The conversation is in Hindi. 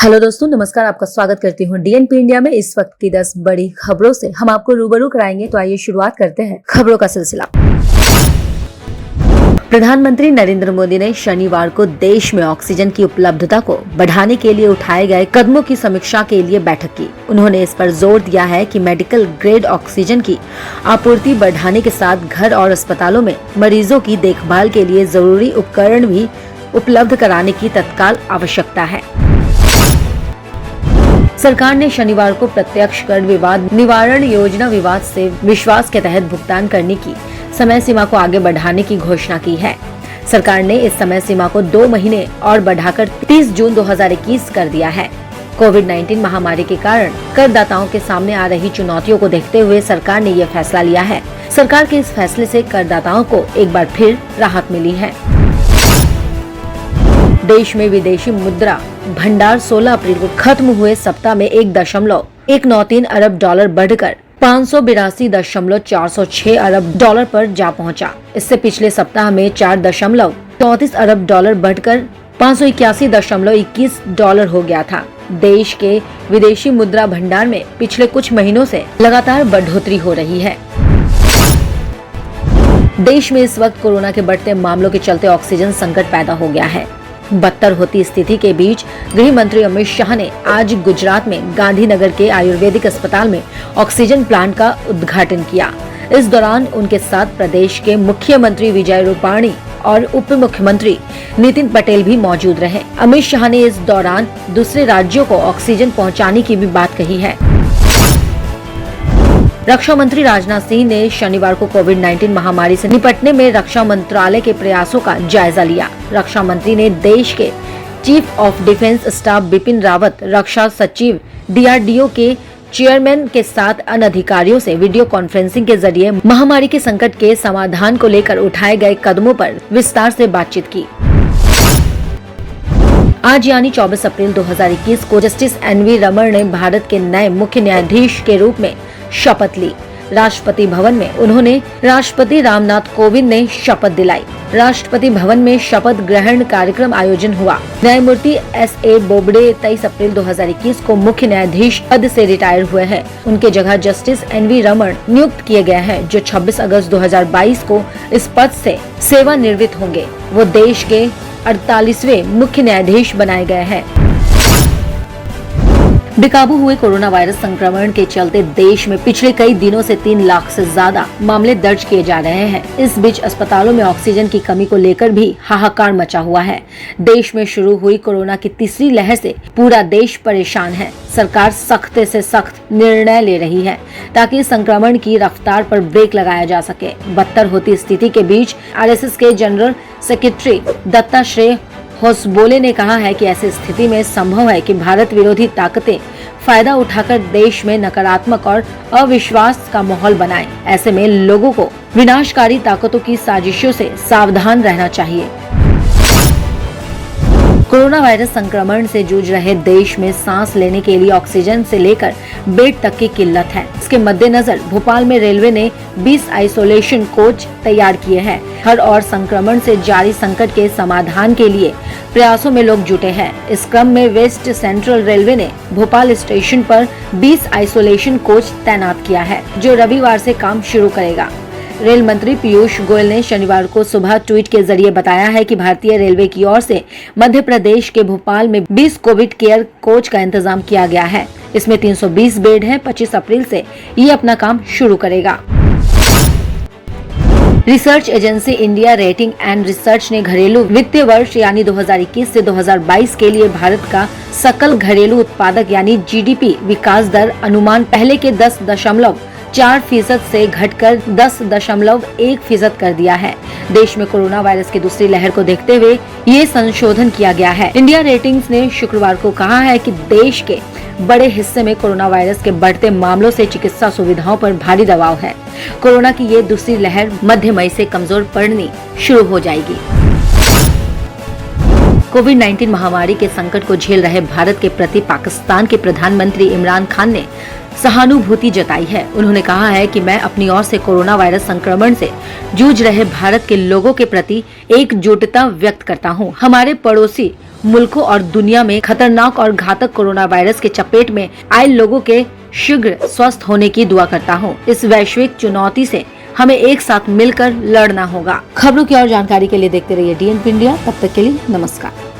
हेलो दोस्तों, नमस्कार। आपका स्वागत करती हूँ डीएनपी इंडिया में। इस वक्त की 10 बड़ी खबरों से हम आपको रूबरू कराएंगे। तो आइए शुरुआत करते हैं खबरों का सिलसिला। प्रधानमंत्री नरेंद्र मोदी ने शनिवार को देश में ऑक्सीजन की उपलब्धता को बढ़ाने के लिए उठाए गए कदमों की समीक्षा के लिए बैठक की। उन्होंने इस पर जोर दिया है कि मेडिकल ग्रेड ऑक्सीजन की आपूर्ति बढ़ाने के साथ घर और अस्पतालों में मरीजों की देखभाल के लिए जरूरी उपकरण भी उपलब्ध कराने की तत्काल आवश्यकता है। सरकार ने शनिवार को प्रत्यक्ष कर विवाद निवारण योजना विवाद से विश्वास के तहत भुगतान करने की समय सीमा को आगे बढ़ाने की घोषणा की है। सरकार ने इस समय सीमा को 2 महीने और बढ़ाकर 30 जून 2021 कर दिया है। कोविड-19 महामारी के कारण करदाताओं के सामने आ रही चुनौतियों को देखते हुए सरकार ने यह फैसला लिया है। सरकार के इस फैसले से करदाताओं को एक बार फिर राहत मिली है। देश में विदेशी मुद्रा भंडार 16 अप्रैल को खत्म हुए सप्ताह में 1.193 अरब डॉलर बढ़कर 582.406 अरब डॉलर पर जा पहुंचा। इससे पिछले सप्ताह में 4.34 अरब डॉलर बढ़कर 581.21 डॉलर हो गया था। देश के विदेशी मुद्रा भंडार में पिछले कुछ महीनों से लगातार बढ़ोतरी हो रही है। देश में इस वक्त कोरोना के बढ़ते मामलों के चलते ऑक्सीजन संकट पैदा हो गया है। बदतर होती स्थिति के बीच गृह मंत्री अमित शाह ने आज गुजरात में गांधीनगर के आयुर्वेदिक अस्पताल में ऑक्सीजन प्लांट का उद्घाटन किया। इस दौरान उनके साथ प्रदेश के मुख्यमंत्री विजय रूपाणी और उप मुख्यमंत्री नितिन पटेल भी मौजूद रहे। अमित शाह ने इस दौरान दूसरे राज्यों को ऑक्सीजन पहुंचाने की भी बात कही है। रक्षा मंत्री राजनाथ सिंह ने शनिवार को कोविड-19 महामारी से निपटने में रक्षा मंत्रालय के प्रयासों का जायजा लिया। रक्षा मंत्री ने देश के chief of defence staff Bipin Rawat, रक्षा सचिव डीआरडीओ के चेयरमैन के साथ अन्य अधिकारियों से वीडियो कॉन्फ्रेंसिंग के जरिए महामारी के संकट के समाधान को लेकर उठाए गए कदमों पर विस्तार से बातचीत की। आज यानी 24 अप्रैल 2021 को जस्टिस एनवी रमण ने भारत के नए मुख्य न्यायाधीश के रूप में शपथ ली। राष्ट्रपति भवन में उन्होंने राष्ट्रपति रामनाथ कोविंद ने शपथ दिलाई। राष्ट्रपति भवन में शपथ ग्रहण कार्यक्रम आयोजन हुआ। न्यायमूर्ति एस.ए. बोबडे 23 अप्रैल 2021 को मुख्य न्यायाधीश पद से रिटायर हुए हैं। उनके जगह जस्टिस एनवी रमण नियुक्त किए गए हैं, जो 26 अगस्त 2022 को इस पद से सेवानिवृत्त होंगे। वो देश के 48वें मुख्य न्यायाधीश बनाए गए हैं। बेकाबू हुए कोरोना वायरस संक्रमण के चलते देश में पिछले कई दिनों से 3 लाख से ज्यादा मामले दर्ज किए जा रहे हैं। इस बीच अस्पतालों में ऑक्सीजन की कमी को लेकर भी हाहाकार मचा हुआ है। देश में शुरू हुई कोरोना की तीसरी लहर से पूरा देश परेशान है। सरकार सख्त से सख्त निर्णय ले रही है ताकि संक्रमण की रफ्तार पर ब्रेक लगाया जा सके। बदतर होती स्थिति के बीच आरएसएस के जनरल सेक्रेटरी दत्तात्रेय होसबोले ने कहा है कि ऐसी स्थिति में संभव है कि भारत विरोधी ताकतें फायदा उठाकर देश में नकारात्मक और अविश्वास का माहौल बनाएं। ऐसे में लोगों को विनाशकारी ताकतों की साजिशों से सावधान रहना चाहिए। कोरोना वायरस संक्रमण से जूझ रहे देश में सांस लेने के लिए ऑक्सीजन से लेकर बेड तक की किल्लत है। इसके मद्देनजर भोपाल में रेलवे ने 20 आइसोलेशन कोच तैयार किए हैं। हर और संक्रमण से जारी संकट के समाधान के लिए प्रयासों में लोग जुटे हैं। इस क्रम में वेस्ट सेंट्रल रेलवे ने भोपाल स्टेशन पर 20 आइसोलेशन कोच तैनात किया है, जो रविवार से काम शुरू करेगा। रेल मंत्री पीयूष गोयल ने शनिवार को सुबह ट्वीट के जरिए बताया है कि भारतीय रेलवे की ओर से मध्य प्रदेश के भोपाल में 20 कोविड केयर कोच का इंतजाम किया गया है। इसमें 320 बेड हैं। 25 अप्रैल से ये अपना काम शुरू करेगा। Research agency India rating and research ने घरेलू वित्तीय वर्ष यानी 2021 से 2022 के लिए भारत का सकल घरेलू उत्पादक यानी जीडीपी विकास दर अनुमान पहले के 10.4% से घटकर 10.1% कर दिया है। देश में कोरोना वायरस की दूसरी लहर को देखते हुए ये संशोधन किया गया है। इंडिया रेटिंग्स ने शुक्रवार को कहा है कि देश के बड़े हिस्से में कोरोना वायरस के बढ़ते मामलों से चिकित्सा सुविधाओं पर भारी दबाव है। कोरोना की ये दूसरी लहर मध्य मई से कमजोर पड़नी शुरू हो जाएगी। कोविड-19 महामारी के संकट को झेल रहे भारत के प्रति पाकिस्तान के प्रधानमंत्री इमरान खान ने सहानुभूति जताई है। उन्होंने कहा है कि मैं अपनी ओर से कोरोना वायरस संक्रमण से जूझ रहे भारत के लोगों के प्रति एकजुटता व्यक्त करता हूं। हमारे पड़ोसी मुल्कों और दुनिया में खतरनाक और घातक कोरोना वायरस के चपेट में आए लोगों के शीघ्र स्वस्थ होने की दुआ करता हूं। इस वैश्विक चुनौती से हमें एक साथ मिलकर लड़ना होगा। खबरों की और जानकारी के लिए देखते रहिए DNP इंडिया। तब तक के लिए नमस्कार।